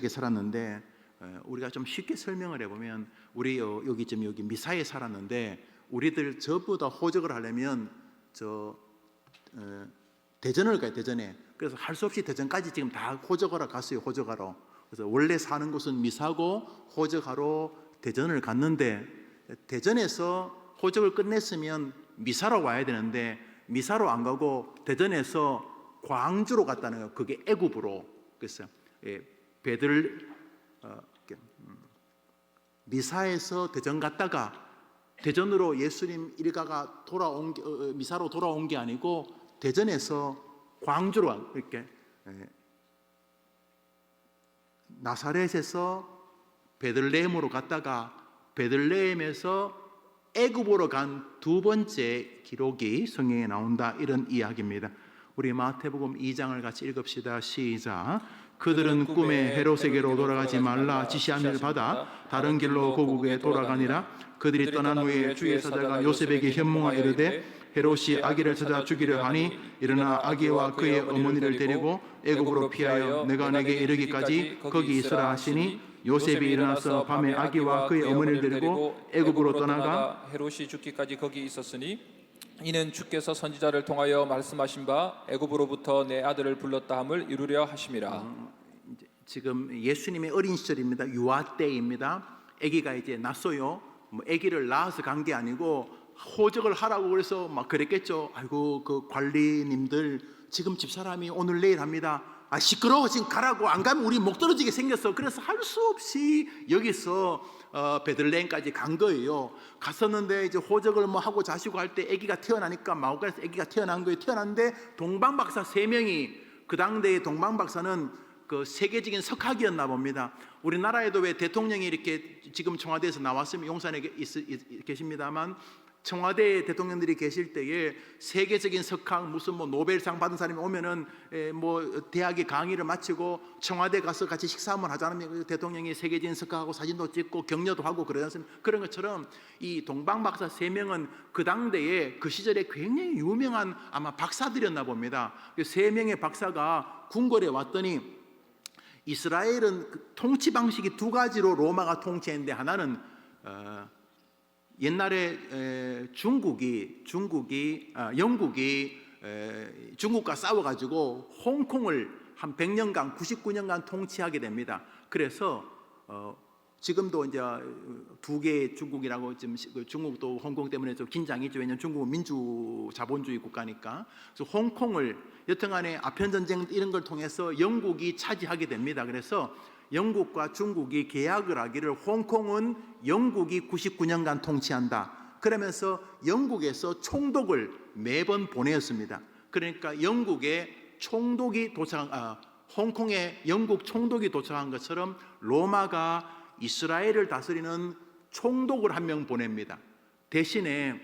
살았는데, 우리가 좀 쉽게 설명을 해보면, 우리 여기 미사에 살았는데, 우리들 저보다 호적을 하려면 대전을 가요. 대전에. 그래서 할 수 없이 대전까지 지금 다 호적하러 갔어요. 호적하러. 그래서 원래 사는 곳은 미사고 호적하러 대전을 갔는데, 대전에서 호적을 끝냈으면 미사로 와야 되는데 미사로 안 가고 대전에서 광주로 갔다는 거예요. 그게 애굽으로. 그래서 미사에서 대전 갔다가 대전으로 예수님 일가가 미사로 돌아온 게 아니고 대전에서 광주로 이렇게 나사렛에서 베들레헴으로 갔다가 베들레헴에서 애굽으로 간 두 번째 기록이 성경에 나온다, 이런 이야기입니다. 우리 마태복음 2장을 같이 읽읍시다. 시작. 그들은 꿈에 헤롯에게로 돌아가지 말라 지시함을 받아 다른 길로 고국에 돌아가니라. 그들이 떠난 후에 주의 사자가 요셉에게 현몽하 이르되 헤롯이 아기를 찾아 죽이려 하니 일어나 아기와 그의 어머니를 데리고 애굽으로 피하여 내가 내게 이르기까지 거기 있으라 하시니, 요셉이 일어나서 밤에 아기와 그의 어머니를 데리고 애굽으로 떠나가 헤롯이 죽기까지 거기 있었으니 이는 주께서 선지자를 통하여 말씀하신 바 애굽으로부터 내 아들을 불렀다 함을 이루려 하심이라. 지금 예수님의 어린 시절입니다. 유아 때입니다. 아기가 이제 낳았어요. 뭐 아기를 낳아서 간 게 아니고 호적을 하라고 그래서 막 그랬겠죠. 아이고 그 관리님들 지금 집사람이 오늘 내일 합니다. 아 시끄러워 지금 가라고, 안 가면 우리 목 떨어지게 생겼어. 그래서 할 수 없이 여기서 베들레헴까지 간 거예요. 갔었는데 이제 호적을 뭐 하고 자시고 할 때 아기가 태어나니까 마오가에서 아기가 태어난 거예요. 태어났는데 동방박사 3명이, 그 당대의 동방박사는 그 세계적인 석학이었나 봅니다. 우리나라에도 왜 대통령이 이렇게 지금 청와대에서 나왔으면 용산에 계십니다만, 청와대 대통령들이 계실 때에 세계적인 석학 무슨 뭐 노벨상 받은 사람이 오면은 뭐 대학의 강의를 마치고 청와대 가서 같이 식사 한번 하자면 대통령이 세계적인 석학하고 사진도 찍고 격려도 하고 그러지 않습니까? 그런 것처럼 이 동방박사 3명은 그 당대에 그 시절에 굉장히 유명한 아마 박사들이었나 봅니다. 3명의 박사가 궁궐에 왔더니 이스라엘은 통치 방식이 2가지로 로마가 통치했는데, 하나는 옛날에 영국이 중국과 싸워가지고 홍콩을 한 100년간 99년간 통치하게 됩니다. 그래서 지금도 이제 2개의 중국이라고, 지금 중국도 홍콩 때문에 좀 긴장이 있죠. 왜냐하면 중국은 민주 자본주의 국가니까. 그래서 홍콩을 여튼간에 아편 전쟁 이런 걸 통해서 영국이 차지하게 됩니다. 그래서 영국과 중국이 계약을 하기를, 홍콩은 영국이 99년간 통치한다. 그러면서 영국에서 총독을 매번 보내었습니다. 그러니까 영국에 총독이 홍콩에 영국 총독이 도착한 것처럼 로마가 이스라엘을 다스리는 총독을 한 명 보냅니다. 대신에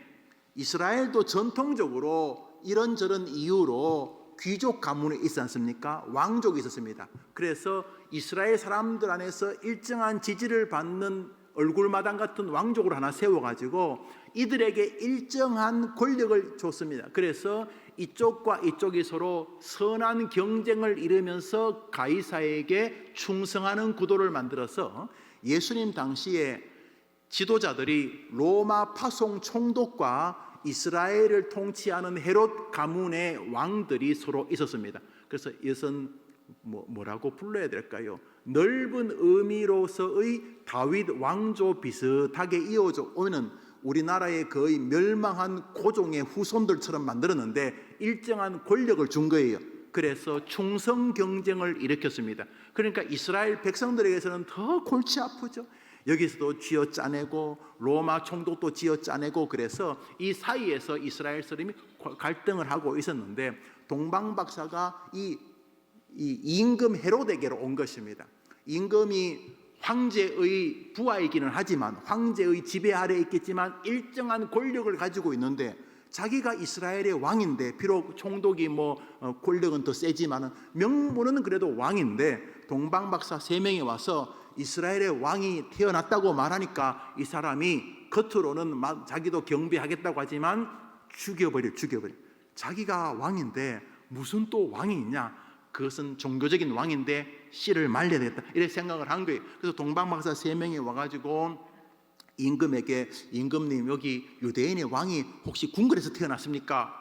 이스라엘도 전통적으로 이런저런 이유로 귀족 가문이 있지 않습니까? 왕족이 있었습니다. 그래서 이스라엘 사람들 안에서 일정한 지지를 받는 얼굴마당 같은 왕족을 하나 세워가지고 이들에게 일정한 권력을 줬습니다. 그래서 이쪽과 이쪽이 서로 선한 경쟁을 이루면서 가이사에게 충성하는 구도를 만들어서 예수님 당시에 지도자들이 로마 파송 총독과 이스라엘을 통치하는 헤롯 가문의 왕들이 서로 있었습니다. 그래서 이것은 뭐라고 불러야 될까요? 넓은 의미로서의 다윗 왕조 비슷하게 이어져 오는 우리나라의 거의 멸망한 고종의 후손들처럼 만들었는데 일정한 권력을 준 거예요. 그래서 충성 경쟁을 일으켰습니다. 그러니까 이스라엘 백성들에게서는 더 골치 아프죠. 여기서도 쥐어짜내고 로마 총독도 쥐어짜내고, 그래서 이 사이에서 이스라엘 사람이 갈등을 하고 있었는데, 동방박사가 이 임금 헤롯에게로 온 것입니다. 임금이 황제의 부하이기는 하지만, 황제의 지배 아래에 있겠지만 일정한 권력을 가지고 있는데, 자기가 이스라엘의 왕인데, 비록 총독이 권력은 더 세지만 명분은 그래도 왕인데, 동방박사 3명이 와서 이스라엘의 왕이 태어났다고 말하니까 이 사람이 겉으로는 자기도 경배하겠다고 하지만 죽여버려. 자기가 왕인데 무슨 또 왕이 있냐, 그것은 종교적인 왕인데 씨를 말려야 되겠다, 이렇게 생각을 한 거예요. 그래서 동방박사 3명이 와가지고 임금에게, 임금님 여기 유대인의 왕이 혹시 궁궐에서 태어났습니까?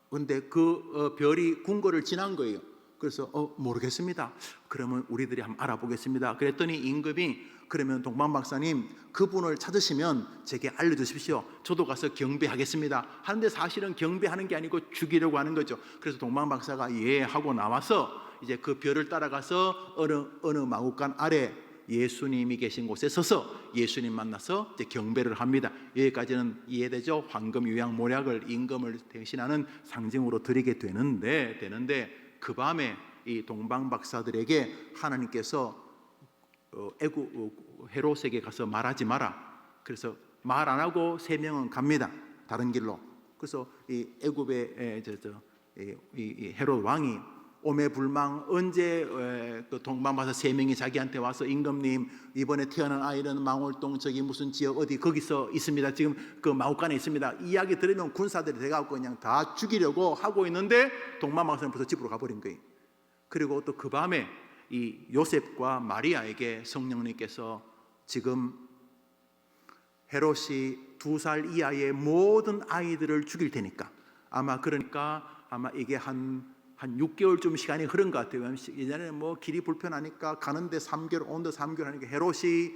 그런데 그 별이 궁궐을 지난 거예요. 그래서 모르겠습니다. 그러면 우리들이 한번 알아보겠습니다. 그랬더니 임금이, 그러면 동방박사님 그분을 찾으시면 제게 알려주십시오. 저도 가서 경배하겠습니다 하는데, 사실은 경배하는 게 아니고 죽이려고 하는 거죠. 그래서 동방박사가 예 하고 나와서 이제 그 별을 따라가서 어느 마구간 아래 예수님이 계신 곳에 서서 예수님 만나서 이제 경배를 합니다. 여기까지는 이해되죠? 황금 유양 모략을 임금을 대신하는 상징으로 드리게 되는데 그 밤에 이 동방박사들에게 하나님께서 헤롯에게 가서 말하지 마라. 그래서 말 안 하고 3명은 갑니다. 다른 길로. 그래서 이 애굽의 이 헤롯 왕이 오매불망, 언제 그 동방박사 3명이 자기한테 와서 임금님 이번에 태어난 아이는 망월동 저기 무슨 지역 어디 거기서 있습니다. 지금 그 마구간에 있습니다. 이야기 들으면 군사들이 돼가지고 그냥 다 죽이려고 하고 있는데, 동방박사는 벌써 집으로 가버린 거예요. 그리고 또 그 밤에 이 요셉과 마리아에게 성령님께서 지금 헤롯이 2살 이하의 모든 아이들을 죽일 테니까, 그러니까 아마 이게 한 6개월쯤 시간이 흐른 것 같아요. 예전에 길이 불편하니까 가는데 3개월, 오는데 3개월 하니까 헤롯이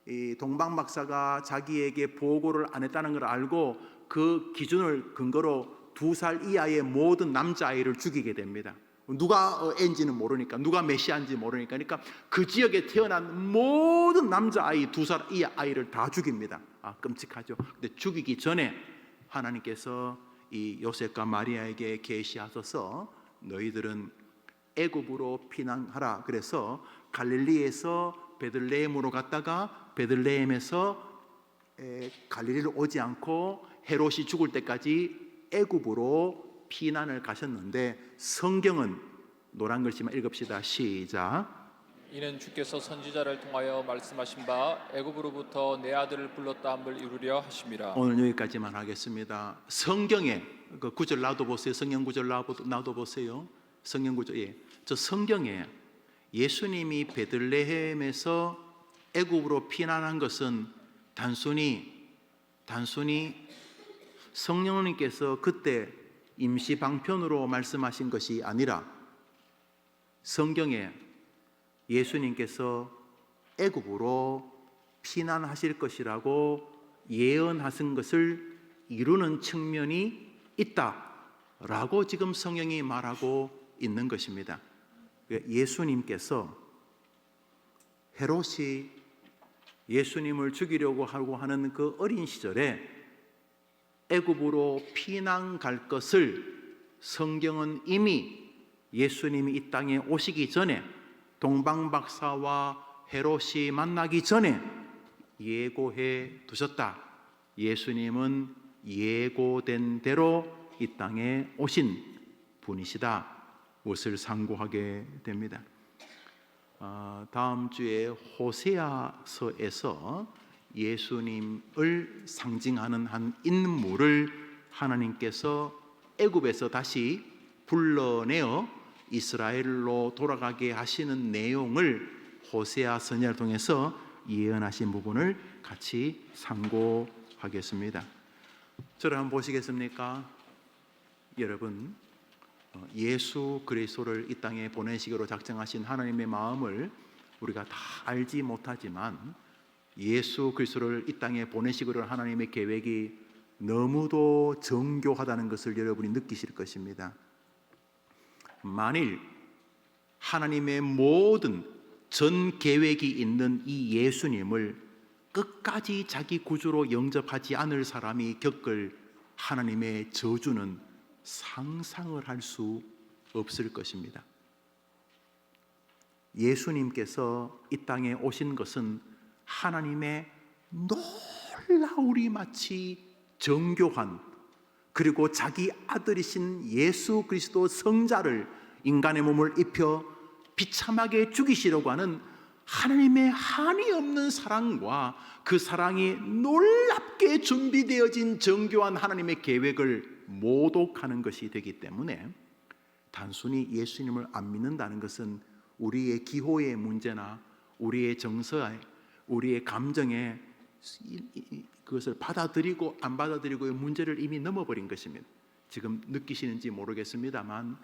이 동방박사가 자기에게 보고를 안 했다는 걸 알고 그 기준을 근거로 2살 이하의 모든 남자아이를 죽이게 됩니다. 누가 N지는 모르니까, 누가 메시아인지 모르니까. 그러니까 그 지역에 태어난 모든 남자아이 2살 이하 아이를 다 죽입니다. 끔찍하죠. 근데 죽이기 전에 하나님께서 이 요셉과 마리아에게 계시하셔서 너희들은 애굽으로 피난하라. 그래서 갈릴리에서 베들레헴으로 갔다가 베들레헴에서 갈릴리로 오지 않고 헤롯이 죽을 때까지 애굽으로 피난을 가셨는데, 성경은 노란 글씨만 읽읍시다. 시작. 이는 주께서 선지자를 통하여 말씀하신 바 애굽으로부터 내 아들을 불렀다 함을 이루려 하심이라. 오늘 여기까지만 하겠습니다. 성경에 그 구절 놔둬보세요. 성경 구절 놔둬보세요. 성경 구절. 저 성경에 예수님이 베들레헴에서 애굽으로 피난한 것은 단순히 성령님께서 그때 임시 방편으로 말씀하신 것이 아니라, 성경에 예수님께서 애굽으로 피난하실 것이라고 예언하신 것을 이루는 측면이 있다라고 지금 성경이 말하고 있는 것입니다. 예수님께서 헤롯이 예수님을 죽이려고 하고 하는 그 어린 시절에 애굽으로 피난 갈 것을 성경은 이미 예수님이 이 땅에 오시기 전에, 동방박사와 헤롯이 만나기 전에 예고해 두셨다. 예수님은 예고된 대로 이 땅에 오신 분이시다. 무엇을 상고하게 됩니다. 다음 주에 호세아서에서 예수님을 상징하는 한 인물을 하나님께서 애굽에서 다시 불러내어 이스라엘로 돌아가게 하시는 내용을 호세아 선지자를 통해서 예언하신 부분을 같이 상고하겠습니다. 저를 한번 보시겠습니까? 여러분, 예수 그리스도를 이 땅에 보내시기로 작정하신 하나님의 마음을 우리가 다 알지 못하지만, 예수 그리스도를 이 땅에 보내시기로 하나님의 계획이 너무도 정교하다는 것을 여러분이 느끼실 것입니다. 만일 하나님의 모든 전 계획이 있는 이 예수님을 끝까지 자기 구주로 영접하지 않을 사람이 겪을 하나님의 저주는 상상을 할 수 없을 것입니다. 예수님께서 이 땅에 오신 것은 하나님의 놀라우리 마치 정교한, 그리고 자기 아들이신 예수 그리스도 성자를 인간의 몸을 입혀 비참하게 죽이시려고 하는 하나님의 한이 없는 사랑과 그 사랑이 놀랍게 준비되어진 정교한 하나님의 계획을 모독하는 것이 되기 때문에, 단순히 예수님을 안 믿는다는 것은 우리의 기호의 문제나 우리의 정서에, 우리의 감정에 그것을 받아들이고 안 받아들이고의 문제를 이미 넘어버린 것입니다. 지금 느끼시는지 모르겠습니다만,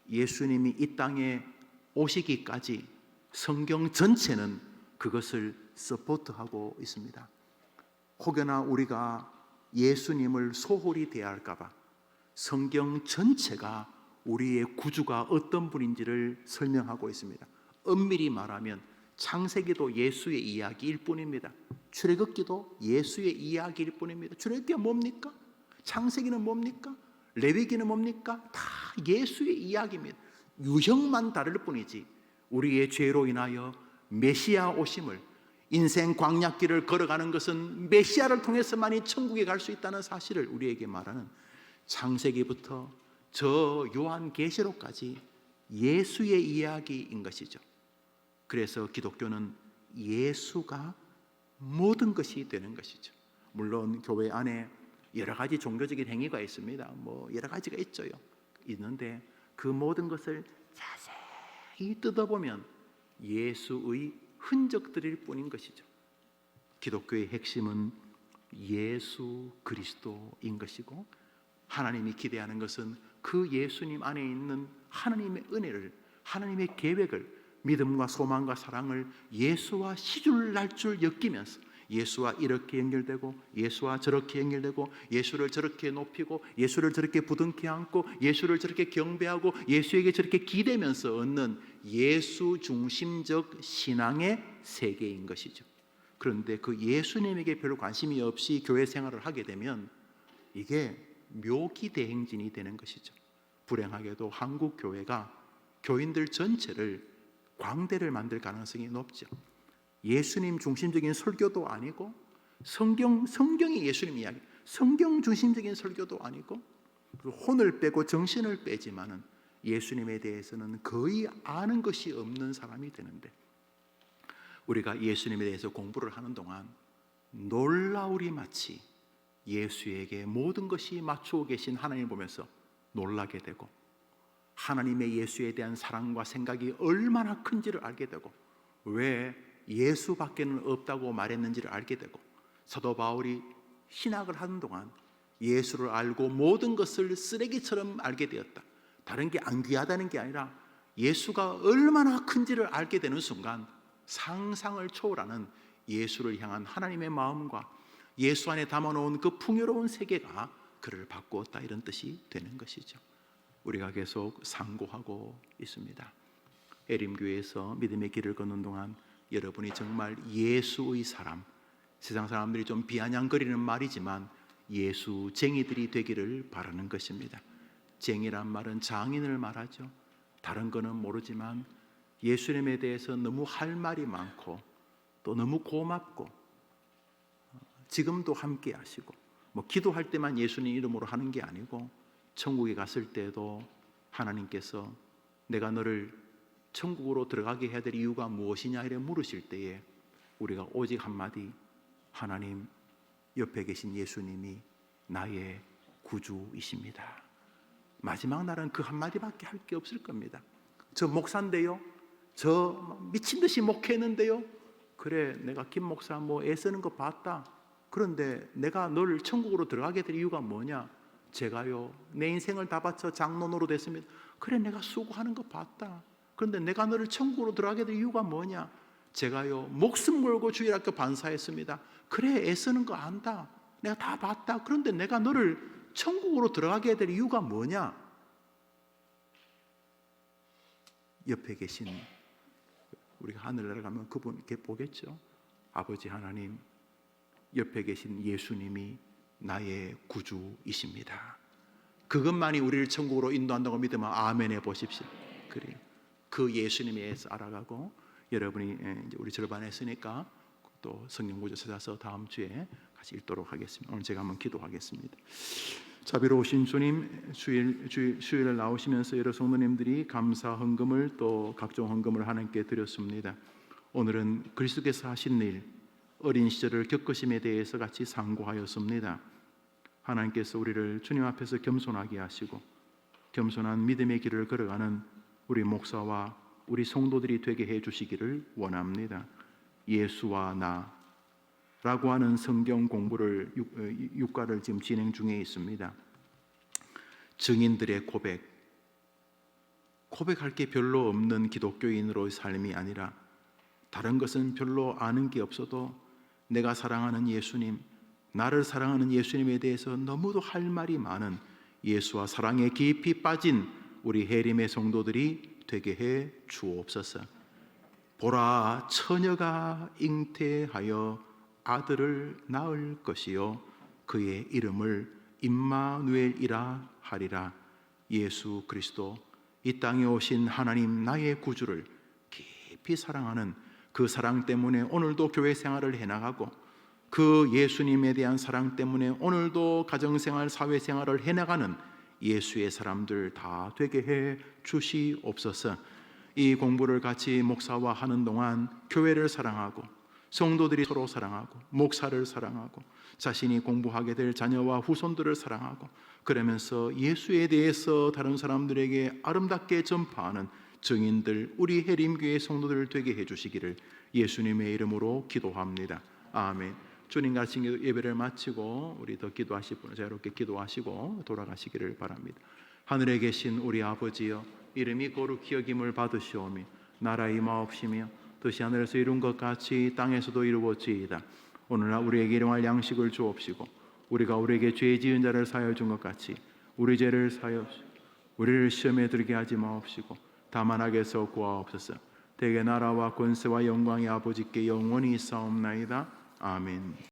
예수님이 이 땅에 오시기까지 성경 전체는 그것을 서포트하고 있습니다. 혹여나 우리가 예수님을 소홀히 대할까 봐 성경 전체가 우리의 구주가 어떤 분인지를 설명하고 있습니다. 엄밀히 말하면 창세기도 예수의 이야기일 뿐입니다. 출애굽기도 예수의 이야기일 뿐입니다. 출애굽기가 뭡니까? 창세기는 뭡니까? 레위기는 뭡니까? 다 예수의 이야기입니다. 유형만 다를 뿐이지 우리의 죄로 인하여 메시아 오심을, 인생 광야길을 걸어가는 것은 메시아를 통해서만이 천국에 갈 수 있다는 사실을 우리에게 말하는, 창세기부터 저 요한계시록까지 예수의 이야기인 것이죠. 그래서 기독교는 예수가 모든 것이 되는 것이죠. 물론 교회 안에 여러 가지 종교적인 행위가 있습니다. 여러 가지가 있는데 그 모든 것을 자세히 뜯어보면 예수의 흔적들일 뿐인 것이죠. 기독교의 핵심은 예수 그리스도인 것이고, 하나님이 기대하는 것은 그 예수님 안에 있는 하나님의 은혜를, 하나님의 계획을, 믿음과 소망과 사랑을 예수와 시줄 날 줄 엮이면서 예수와 이렇게 연결되고 예수와 저렇게 연결되고 예수를 저렇게 높이고 예수를 저렇게 부둥켜 안고 예수를 저렇게 경배하고 예수에게 저렇게 기대면서 얻는 예수 중심적 신앙의 세계인 것이죠. 그런데 그 예수님에게 별로 관심이 없이 교회 생활을 하게 되면 이게 묘기대행진이 되는 것이죠. 불행하게도 한국 교회가 교인들 전체를 광대를 만들 가능성이 높죠. 예수님 중심적인 설교도 아니고 성경이 예수님 이야기, 성경 중심적인 설교도 아니고 혼을 빼고 정신을 빼지만은 예수님에 대해서는 거의 아는 것이 없는 사람이 되는데, 우리가 예수님에 대해서 공부를 하는 동안 놀라우리 마치 예수에게 모든 것이 맞추어 계신 하나님을 보면서 놀라게 되고, 하나님의 예수에 대한 사랑과 생각이 얼마나 큰지를 알게 되고, 왜 예수밖에는 없다고 말했는지를 알게 되고, 사도 바울이 신학을 하는 동안 예수를 알고 모든 것을 쓰레기처럼 알게 되었다. 다른 게 안 귀하다는 게 아니라 예수가 얼마나 큰지를 알게 되는 순간 상상을 초월하는 예수를 향한 하나님의 마음과 예수 안에 담아놓은 그 풍요로운 세계가 그를 바꾸었다, 이런 뜻이 되는 것이죠. 우리가 계속 상고하고 있습니다. 에림교회에서 믿음의 길을 걷는 동안 여러분이 정말 예수의 사람, 세상 사람들이 좀 비아냥거리는 말이지만 예수쟁이들이 되기를 바라는 것입니다. 쟁이란 말은 장인을 말하죠. 다른 거는 모르지만 예수님에 대해서 너무 할 말이 많고 또 너무 고맙고 지금도 함께 하시고, 기도할 때만 예수님 이름으로 하는 게 아니고 천국에 갔을 때도 하나님께서 내가 너를 천국으로 들어가게 해야 될 이유가 무엇이냐 이래 물으실 때에 우리가 오직 한마디, 하나님, 옆에 계신 예수님이 나의 구주이십니다. 마지막 날은 그 한마디밖에 할 게 없을 겁니다. 저 목사인데요, 저 미친 듯이 목회했는데요, 그래 내가 김 목사 애쓰는 거 봤다. 그런데 내가 너를 천국으로 들어가게 될 이유가 뭐냐? 제가요 내 인생을 다 바쳐 장로노로 됐습니다. 그래 내가 수고하는 거 봤다. 그런데 내가 너를 천국으로 들어가게 될 이유가 뭐냐? 제가요 목숨 걸고 주일학교 반사했습니다. 그래 애쓰는 거 안다. 내가 다 봤다. 그런데 내가 너를 천국으로 들어가게 될 이유가 뭐냐? 옆에 계신, 우리가 하늘나라 가면 그분께 보겠죠. 아버지 하나님, 옆에 계신 예수님이 나의 구주이십니다. 그것만이 우리를 천국으로 인도한다고 믿으면 아멘 해보십시오. 그래요. 그 예수님에 대해서 알아가고, 여러분이 이제 우리 절반 했으니까 또 성경 구절 찾아서 다음 주에 같이 읽도록 하겠습니다. 오늘 제가 한번 기도하겠습니다. 자비로우신 주님, 주일에 나오시면서 여러 성도님들이 감사 헌금을 또 각종 헌금을 하나님께 드렸습니다. 오늘은 그리스도께서 하신 일, 어린 시절을 겪으심에 대해서 같이 상고하였습니다. 하나님께서 우리를 주님 앞에서 겸손하게 하시고 겸손한 믿음의 길을 걸어가는 우리 목사와 우리 성도들이 되게 해주시기를 원합니다. 예수와 나라고 하는 성경 공부를 6과를 지금 진행 중에 있습니다. 증인들의 고백할 게 별로 없는 기독교인으로의 삶이 아니라, 다른 것은 별로 아는 게 없어도 내가 사랑하는 예수님, 나를 사랑하는 예수님에 대해서 너무도 할 말이 많은 예수와 사랑에 깊이 빠진 우리 해림의 성도들이 되게 해 주옵소서. 보라, 처녀가 잉태하여 아들을 낳을 것이요 그의 이름을 임마누엘이라 하리라. 예수 그리스도, 이 땅에 오신 하나님 나의 구주를 깊이 사랑하는 그 사랑 때문에 오늘도 교회 생활을 해나가고, 그 예수님에 대한 사랑 때문에 오늘도 가정생활, 사회생활을 해나가는 예수의 사람들 다 되게 해 주시옵소서. 이 공부를 같이 목사와 하는 동안 교회를 사랑하고, 성도들이 서로 사랑하고, 목사를 사랑하고, 자신이 공부하게 될 자녀와 후손들을 사랑하고, 그러면서 예수에 대해서 다른 사람들에게 아름답게 전파하는 증인들, 우리 해림교회 성도들 되게 해주시기를 예수님의 이름으로 기도합니다. 아멘. 주님 가르친 예배를 마치고 우리 더 기도하실 분은 자유롭게 기도하시고 돌아가시기를 바랍니다. 하늘에 계신 우리 아버지여, 이름이 거룩히 여김을 받으시오며 나라의 임하옵시며 뜻이 하늘에서 이룬 것 같이 땅에서도 이루어지이다. 오늘날 우리에게 일용할 양식을 주옵시고 우리가 우리에게 죄 지은 자를 사하여 준 것 같이 우리 죄를 사하여 우리를 시험에 들게 하지 마옵시고 다만 악에서 구하옵소서. 대개 나라와 권세와 영광이 아버지께 영원히 있사옵나이다. 아멘.